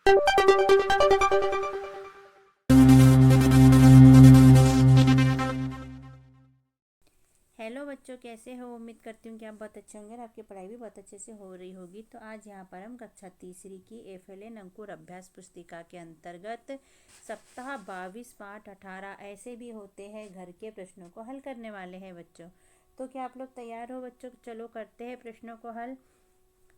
Hello बच्चों, कैसे हो? उम्मीद करती हूँ कि आप बहुत अच्छे होंगे और आपकी पढ़ाई भी बहुत अच्छे से हो रही होगी। तो आज यहाँ पर हम कक्षा तीसरी की एफएलएन अंकुर अभ्यास पुस्तिका के अंतर्गत सप्ताह 22 पाठ 18 ऐसे भी होते हैं घर के प्रश्नों को हल करने वाले हैं बच्चों। तो क्या आप लोग तैयार हो बच्चों? चलो करते हैं प्रश्नों को हल।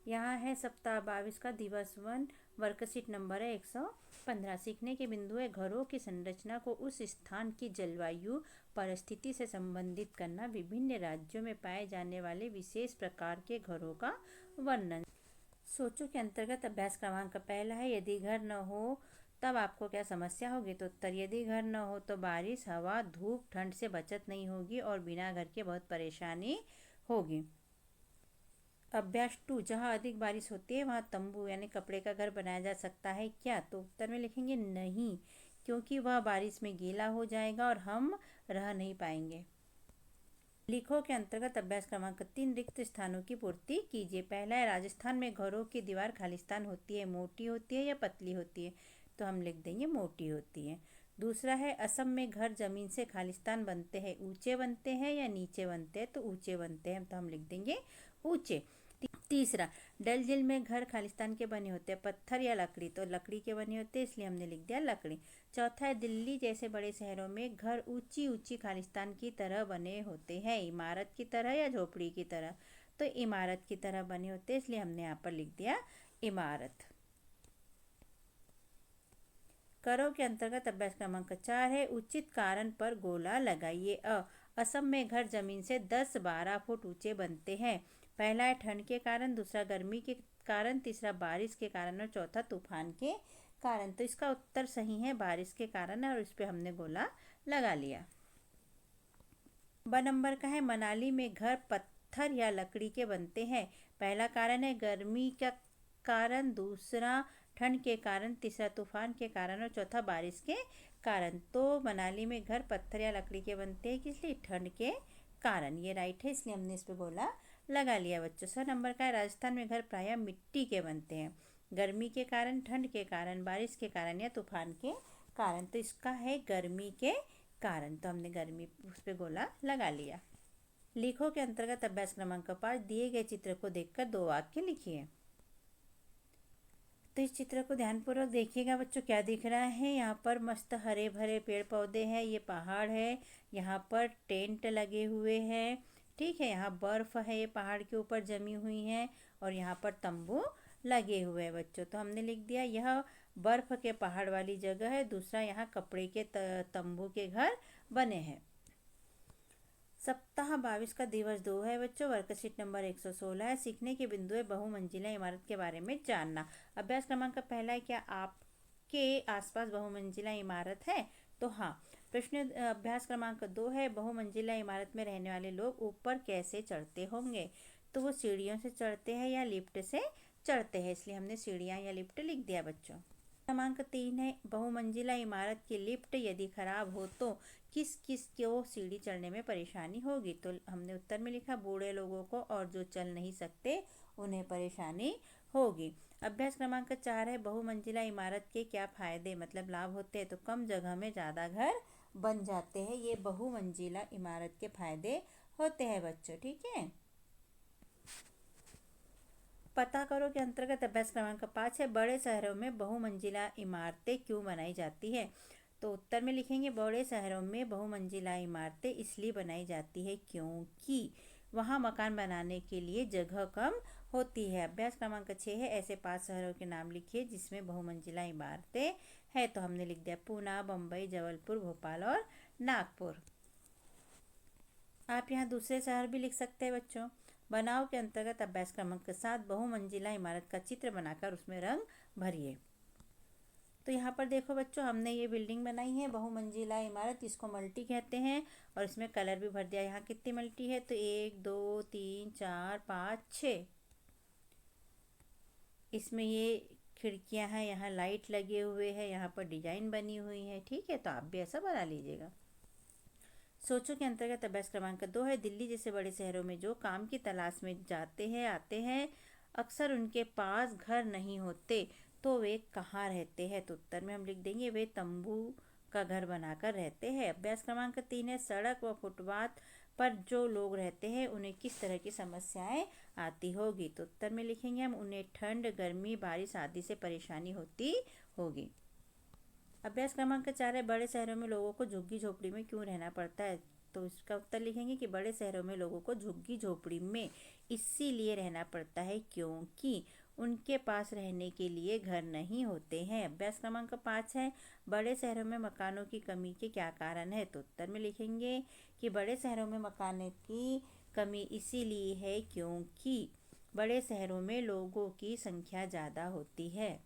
यहाँ है सप्ताह 22 का दिवस 1, वर्कशीट नंबर है 115। सीखने के बिंदु है घरों की संरचना को उस स्थान की जलवायु परिस्थिति से संबंधित करना, विभिन्न राज्यों में पाए जाने वाले विशेष प्रकार के घरों का वर्णन। सोचो के अंतर्गत अभ्यास क्रमांक पहला है, यदि घर न हो तब आपको क्या समस्या होगी? तो उत्तर, यदि घर न हो तो बारिश, हवा, धूप, ठंड से बचत नहीं होगी और बिना घर के बहुत परेशानी होगी। अभ्यास 2, जहाँ अधिक बारिश होती है वहाँ तंबू यानी कपड़े का घर बनाया जा सकता है क्या? तो उत्तर में लिखेंगे नहीं, क्योंकि वह बारिश में गीला हो जाएगा और हम रह नहीं पाएंगे। लिखो के अंतर्गत अभ्यास क्रमांक 3, रिक्त स्थानों की पूर्ति कीजिए। पहला है, राजस्थान में घरों की दीवार खालिस्तान होती है, मोटी होती है या पतली होती है? तो हम लिख देंगे मोटी होती है। दूसरा है, असम में घर जमीन से खालिस्तान बनते हैं, ऊंचे बनते हैं या नीचे बनते हैं? तो ऊंचे बनते हैं, तो हम लिख देंगे ऊंचे। तीसरा, डल झील में घर खालिस्तान के बने होते हैं, पत्थर या लकड़ी? तो लकड़ी के बने होते हैं, इसलिए हमने लिख दिया लकड़ी। चौथा है, दिल्ली जैसे बड़े शहरों में घर ऊंची ऊंची खालिस्तान की तरह बने होते हैं, इमारत की तरह या झोपड़ी की तरह? तो इमारत की तरह बने होते हैं, इसलिए हमने यहाँ पर लिख दिया इमारत। करो के अंतर्गत अभ्यास क्रमांक 4 है, उचित कारण पर गोला लगाइए। असम में घर जमीन से 10-12 फुट ऊंचे बनते हैं। पहला है ठंड के कारण, दूसरा गर्मी के कारण, तीसरा बारिश के कारण और चौथा तूफान के कारण। तो इसका उत्तर सही है, बारिश के कारण, और इस पर हमने गोला लगा लिया। ब नंबर का है, मनाली में घर पत्थर या लकड़ी के बनते हैं। पहला कारण है गर्मी का कारण, दूसरा ठंड के कारण, तीसरा तूफान के कारण और चौथा बारिश के कारण। तो मनाली में घर पत्थर या लकड़ी के बनते हैं, किस लिए? ठंड के कारण। ये राइट है, इसलिए हमने इस पर गोला लगा लिया बच्चों। 6 नंबर का है, राजस्थान में घर प्रायः मिट्टी के बनते हैं, गर्मी के कारण, ठंड के कारण, बारिश के कारण या तूफान के कारण। तो इसका है गर्मी के कारण, तो हमने गर्मी उस पर गोला लगा लिया। लिखो के अंतर्गत अभ्यास क्रमांक 5, दिए गए चित्र को देखकर 2 वाक्य लिखिए। तो इस चित्र को ध्यानपूर्वक देखिएगा बच्चों, क्या दिख रहा है? यहाँ पर मस्त हरे भरे पेड़ पौधे हैं, ये पहाड़ है, यहाँ पर टेंट लगे हुए हैं, ठीक है, यहाँ बर्फ है, ये पहाड़ के ऊपर जमी हुई है, और यहाँ पर तंबू लगे हुए हैं बच्चों। तो हमने लिख दिया यह बर्फ के पहाड़ वाली जगह है। दूसरा, यहाँ कपड़े के तंबू के घर बने हैं। सप्ताह 22 का दिवस 2 है बच्चों, वर्कशीट नंबर 116 है। सीखने के बिंदु है बहुमंजिला इमारत के बारे में जानना। अभ्यास क्रमांक पहला है, क्या आपके आसपास बहुमंजिला इमारत है? तो हाँ। प्रश्न अभ्यास क्रमांक 2 है, बहुमंजिला इमारत में रहने वाले लोग ऊपर कैसे चढ़ते होंगे? तो वो सीढ़ियों से चढ़ते हैं या लिफ्ट से चढ़ते हैं, इसलिए हमने सीढ़ियाँ या लिफ्ट लिख दिया बच्चों। क्रमांक 3 है, बहुमंजिला इमारत की लिफ्ट यदि खराब हो तो किस किस को सीढ़ी चढ़ने में परेशानी होगी? तो हमने उत्तर में लिखा बूढ़े लोगों को, और जो चल नहीं सकते उन्हें परेशानी होगी। अभ्यास क्रमांक 4 है, बहुमंजिला इमारत के क्या फायदे मतलब लाभ होते हैं? तो कम जगह में ज़्यादा घर बन जाते हैं, ये बहुमंजिला इमारत के फायदे होते हैं बच्चों, ठीक है। पता करो के अंतर्गत अभ्यास क्रमांक 5 है, बड़े शहरों में बहुमंजिला इमारतें क्यों बनाई जाती है? तो उत्तर में लिखेंगे बड़े शहरों में बहुमंजिला इमारतें इसलिए बनाई जाती है क्योंकि वहाँ मकान बनाने के लिए जगह कम होती है। अभ्यास क्रमांक 6 है, ऐसे 5 शहरों के नाम लिखिए जिसमें बहुमंजिला इमारतें है। तो हमने लिख दिया पूना, बम्बई, जबलपुर, भोपाल और नागपुर। आप यहाँ दूसरे शहर भी लिख सकते हैं बच्चों। बनाओ के अंतर्गत अभ्यास क्रमांक 7, बहुमंजिला इमारत का चित्र बनाकर उसमें रंग भरिए। तो यहाँ पर देखो बच्चों, हमने ये बिल्डिंग बनाई है बहुमंजिला इमारत, इसको मल्टी कहते हैं, और इसमें कलर भी भर दिया। यहाँ कितनी मल्टी है? तो 1 2 3 4 5 6। इसमें ये खिड़कियाँ हैं, यहाँ लाइट लगे हुए हैं, यहाँ पर डिजाइन बनी हुई है, ठीक है। तो आप भी ऐसा बना लीजिएगा। सोचो के अंतर्गत अभ्यास क्रमांक 2 है, दिल्ली जैसे बड़े शहरों में जो काम की तलाश में जाते हैं आते हैं, अक्सर उनके पास घर नहीं होते। तो वे कहाँ रहते हैं? तो उत्तर में हम लिख देंगे वे तंबू का घर बनाकर रहते हैं। अभ्यास क्रमांक 3 है सड़क व फुटपाथ पर जो लोग रहते हैं उन्हें किस तरह की समस्याएं आती होगी? तो उत्तर में लिखेंगे हम उन्हें ठंड, गर्मी, बारिश आदि से परेशानी होती होगी। अभ्यास क्रमांक 4 है बड़े शहरों में लोगों को झुग्गी झोपड़ी में क्यों रहना पड़ता है? तो इसका उत्तर लिखेंगे कि बड़े शहरों में लोगों को झुग्गी झोपड़ी में इसीलिए रहना पड़ता है क्योंकि उनके पास रहने के लिए घर नहीं होते हैं। अभ्यास क्रमांक 5 है बड़े शहरों में मकानों की कमी के क्या कारण है? तो उत्तर में लिखेंगे कि बड़े शहरों में मकानों की कमी इसीलिए है क्योंकि बड़े शहरों में लोगों की संख्या ज़्यादा होती है।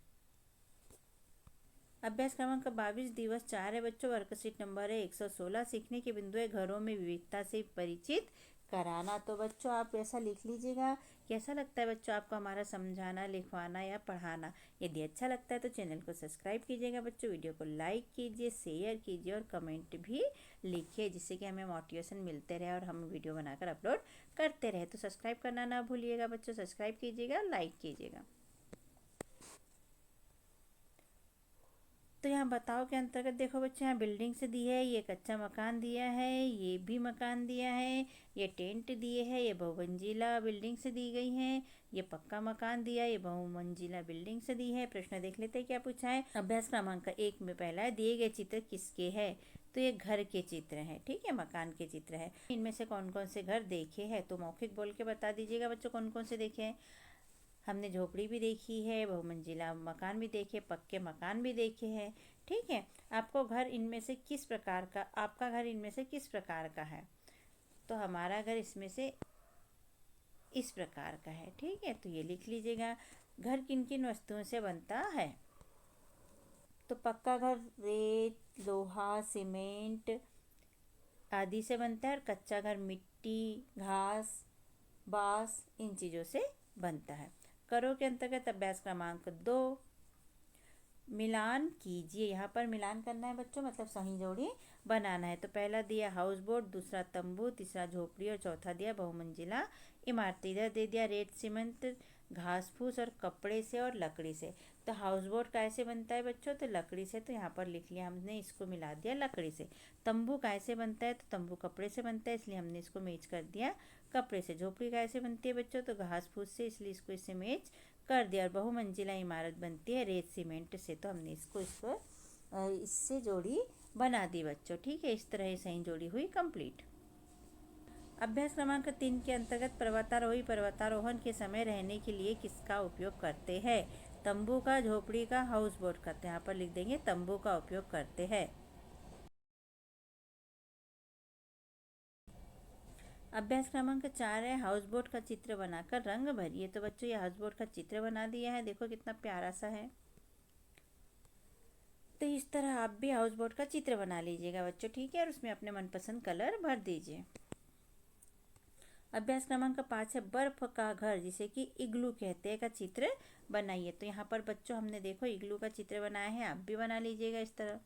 अभ्यास क्रमांक 22 दिवस 4 है बच्चों, वर्कशीट नंबर है 116। सीखने के बिंदु है घरों में विविधता से परिचित कराना। तो बच्चों आप ऐसा लिख लीजिएगा। कैसा लगता है बच्चों आपको हमारा समझाना, लिखवाना या पढ़ाना? यदि अच्छा लगता है तो चैनल को सब्सक्राइब कीजिएगा बच्चों, वीडियो को लाइक कीजिए, शेयर कीजिए और कमेंट भी लिखिए जिससे कि हमें मोटिवेशन मिलते रहे और हम वीडियो बनाकर अपलोड करते रहे। तो सब्सक्राइब करना ना भूलिएगा बच्चों, सब्सक्राइब कीजिएगा, लाइक कीजिएगा। तो यहाँ बताओ के अंतर्गत देखो बच्चे, यहाँ बिल्डिंग से दी है, ये कच्चा मकान दिया है, ये भी मकान दिया है, ये टेंट दिए है, ये बहुमंजिला बिल्डिंग से दी गई है, ये पक्का मकान दिया है, ये बहुमंजिला बिल्डिंग से दी है। प्रश्न देख लेते हैं क्या पूछा है। अभ्यास क्रमांक 1 में पहला है दिए गए चित्र किसके है? तो ये घर के चित्र हैं, ठीक है, मकान के चित्र है। इनमें से कौन कौन से घर देखे हैं? तो मौखिक बोल के बता दीजिएगा बच्चों कौन कौन से देखे हैं। हमने झोपड़ी भी देखी है, बहुमंजिला मकान भी देखे, पक्के मकान भी देखे हैं, ठीक है। आपको घर इनमें से किस प्रकार का, आपका घर इनमें से किस प्रकार का है? तो हमारा घर इसमें से इस प्रकार का है, ठीक है। तो ये लिख लीजिएगा। घर किन किन वस्तुओं से बनता है? तो पक्का घर रेत, लोहा, सीमेंट आदि से बनता है और कच्चा घर मिट्टी, घास, बांस इन चीज़ों से बनता है। करो के अंतर्गत अभ्यास क्रमांक 2 मिलान कीजिए। यहाँ पर मिलान करना है बच्चों, मतलब सही जोड़ी बनाना है। तो पहला दिया हाउस बोट, दूसरा तंबू, तीसरा झोपड़ी और चौथा दिया बहुमंजिला इमारत। इधर दे दिया रेत, सीमेंट, घास फूस और कपड़े से और लकड़ी से। तो हाउस बोट कैसे बनता है बच्चों? तो लकड़ी से, तो यहाँ पर लिख लिया हमने, इसको मिला दिया लकड़ी से। तंबू कैसे बनता है? तो तंबू कपड़े से बनता है, इसलिए हमने इसको मैच कर दिया कपड़े से। झोपड़ी कैसे बनती है बच्चों? तो घास फूस से, इसलिए इसको इससे मैच कर दिया। और बहुमंजिला इमारत बनती है रेत सीमेंट से, तो हमने इसको इससे जोड़ी बना दी बच्चों, ठीक है। इस तरह सही जोड़ी हुई कंप्लीट। अभ्यास क्रमांक 3 के अंतर्गत पर्वतारोही पर्वतारोहण के समय रहने के लिए किसका उपयोग करते हैं? तंबू का, झोपड़ी का, हाउस बोट का। तो यहाँ पर लिख देंगे तंबू का उपयोग करते हैं। अभ्यास क्रमांक 4 है हाउस बोट का चित्र बनाकर रंग भरिए। तो बच्चों ये हाउस बोट का चित्र बना दिया है, देखो कितना प्यारा सा है। तो इस तरह आप भी हाउस बोट का चित्र बना लीजिएगा बच्चों, ठीक है, और उसमें अपने मनपसंद कलर भर दीजिए। अभ्यास क्रमांक 5 है बर्फ का घर जिसे कि इग्लू कहते हैं का चित्र बनाइए। तो यहाँ पर बच्चों हमने देखो इग्लू का चित्र बनाया है, आप भी बना लीजिएगा इस तरह।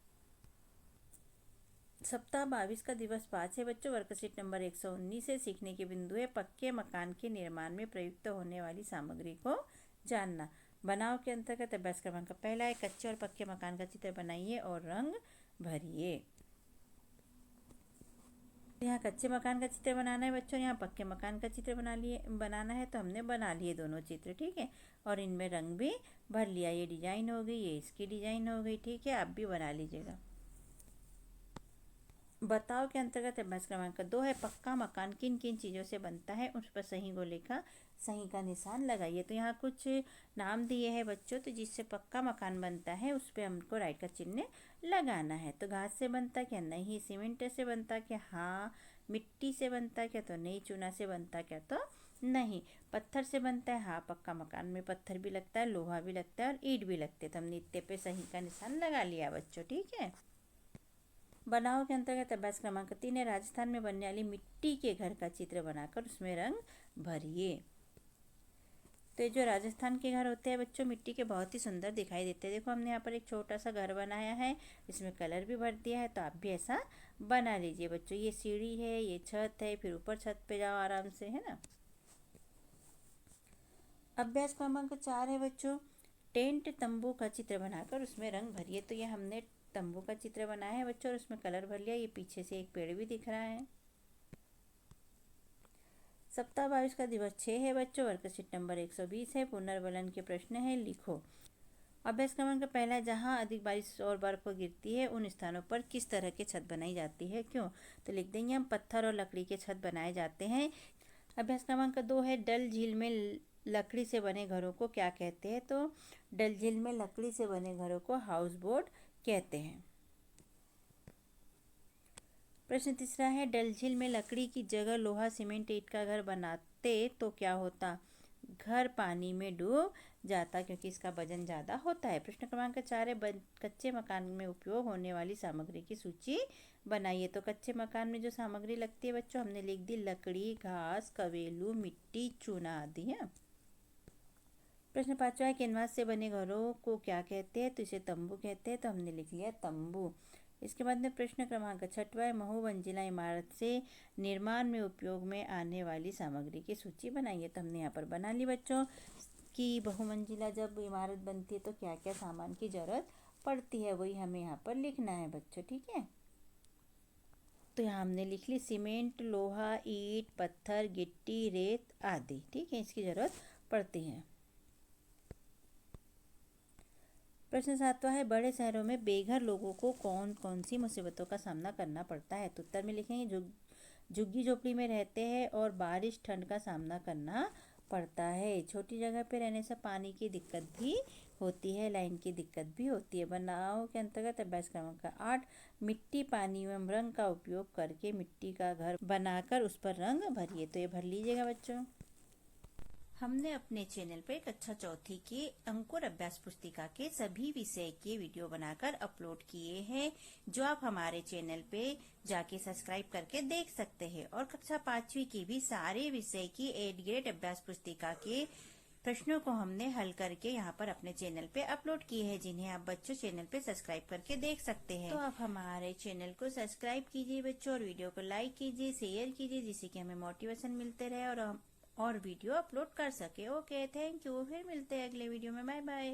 सप्ताह 22 का दिवस 5 है बच्चों, वर्कशीट नंबर 119 है। सीखने के बिंदु है पक्के मकान के निर्माण में प्रयुक्त होने वाली सामग्री को जानना। बनाव के अंतर्गत अभ्यास क्रमांक पहला है कच्चे और पक्के मकान का चित्र बनाइए और रंग भरिए। यहाँ कच्चे मकान का चित्र बनाना है बच्चों, यहाँ पक्के मकान का चित्र बनाना है, तो हमने बना लिए दोनों चित्र, ठीक है, और इनमें रंग भी भर लिया। ये डिजाइन हो गई, ये इसकी डिजाइन हो गई, ठीक है, आप भी बना लीजिएगा। बताओ के अंतर्गत अभ्यास क्रमांक 2 है पक्का मकान किन किन चीज़ों से बनता है, उस पर सही को लिखा, सही का निशान लगाइए। तो यहाँ कुछ नाम दिए हैं बच्चों, तो जिससे पक्का मकान बनता है उस पर हमको राइट का चिन्ह लगाना है। तो घास से बनता क्या? नहीं। सीमेंट से बनता क्या? हाँ। मिट्टी से बनता क्या? तो नहीं। चूना से बनता क्या? तो नहीं। पत्थर से बनता है? हाँ, पक्का मकान में पत्थर भी लगता है, लोहा भी लगता है और ईंट भी लगते हैं। तो हमने इतने पे सही का निशान लगा लिया बच्चों, ठीक है। बनाओ के अंतर्गत अभ्यास क्रमांक 3 है राजस्थान में बनने वाली मिट्टी के घर का चित्र बनाकर उसमें रंग भरिए। तो ये जो राजस्थान के घर होते हैं बच्चों मिट्टी के, बहुत ही सुंदर दिखाई देते हैं। देखो हमने यहाँ पर एक छोटा सा घर बनाया है, इसमें कलर भी भर दिया है, तो आप भी ऐसा बना लीजिए बच्चों। ये सीढ़ी है, ये छत है, फिर ऊपर छत पे जाओ आराम से, है ना। अभ्यास क्रमांक 4 है बच्चों टेंट तंबू का चित्र बनाकर उसमें रंग भरिए। तो ये हमने तंबू का चित्र बनाया है बच्चों और उसमें कलर भर लिया। ये पीछे से एक पेड़ भी दिख रहा है। सप्ताह 22 का दिवस 6 है बच्चों। वर्कशीट नंबर 120 है। पुनर्वलन के प्रश्न है, लिखो। अभ्यास क्रमांक पहला, जहाँ अधिक बारिश और बर्फ गिरती है उन स्थानों पर किस तरह की छत बनाई जाती है, क्यों? तो लिख देंगे हम, पत्थर और लकड़ी के छत बनाए जाते हैं। अभ्यास क्रमांक 2 है, डल झील में लकड़ी से बने घरों को क्या कहते हैं? तो डल झील में लकड़ी से बने घरों को हाउस बोट कहते हैं। प्रश्न तीसरा है, डल झील में लकड़ी की जगह लोहा, सीमेंट, ईंट का घर बनाते तो क्या होता? घर पानी में डूब जाता, क्योंकि इसका वजन ज़्यादा होता है। प्रश्न क्रमांक 4 है, कच्चे मकान में उपयोग होने वाली सामग्री की सूची बनाइए। तो कच्चे मकान में जो सामग्री लगती है बच्चों, हमने लिख दी लकड़ी, घास, कवेलू, मिट्टी, चूना आदि है। प्रश्न 5वां है, कैनवास से बने घरों को क्या कहते हैं? तो इसे तंबू कहते हैं। तो हमने लिख लिया तंबू। इसके बाद में प्रश्न क्रमांक 6वां है, बहुमंजिला इमारत से निर्माण में उपयोग में आने वाली सामग्री की सूची बनाइए। तो हमने यहाँ पर बना ली बच्चों कि बहुमंजिला जब इमारत बनती है तो क्या क्या सामान की जरूरत पड़ती है, वही हमें यहाँ पर लिखना है बच्चों, ठीक है। तो यहाँ हमने लिख ली सीमेंट, लोहा, ईंट, पत्थर, गिट्टी, रेत आदि, ठीक है, इसकी जरूरत पड़ती है। प्रश्न 7वां है, बड़े शहरों में बेघर लोगों को कौन कौन सी मुसीबतों का सामना करना पड़ता है? तो उत्तर में लिखेंगे झुग्गी झोपड़ी में रहते हैं और बारिश ठंड का सामना करना पड़ता है। छोटी जगह पे रहने से पानी की दिक्कत भी होती है, लाइन की दिक्कत भी होती है। बनाओ के अंतर्गत अभ्यास क्रमांक 8, मिट्टी, पानी एवं रंग का उपयोग करके मिट्टी का घर बनाकर उस पर रंग भरिए। तो ये भर लीजिएगा बच्चों। हमने अपने चैनल पर कक्षा चौथी के अंकुर अभ्यास पुस्तिका के सभी विषय के वीडियो बनाकर अपलोड किए हैं, जो आप हमारे चैनल पे जाके सब्सक्राइब करके देख सकते हैं। और कक्षा 5वीं की भी सारे विषय की 8 ग्रेड अभ्यास पुस्तिका के प्रश्नों को हमने हल करके यहाँ पर अपने चैनल पे अपलोड किए हैं, जिन्हें आप बच्चों चैनल पे सब्सक्राइब करके देख सकते हैं। तो आप हमारे चैनल को सब्सक्राइब कीजिए बच्चों और वीडियो को लाइक कीजिए, शेयर कीजिए, जिससे कि हमें मोटिवेशन मिलते रहे और वीडियो अपलोड कर सके। Okay, thank you. फिर मिलते हैं अगले वीडियो में। Bye bye.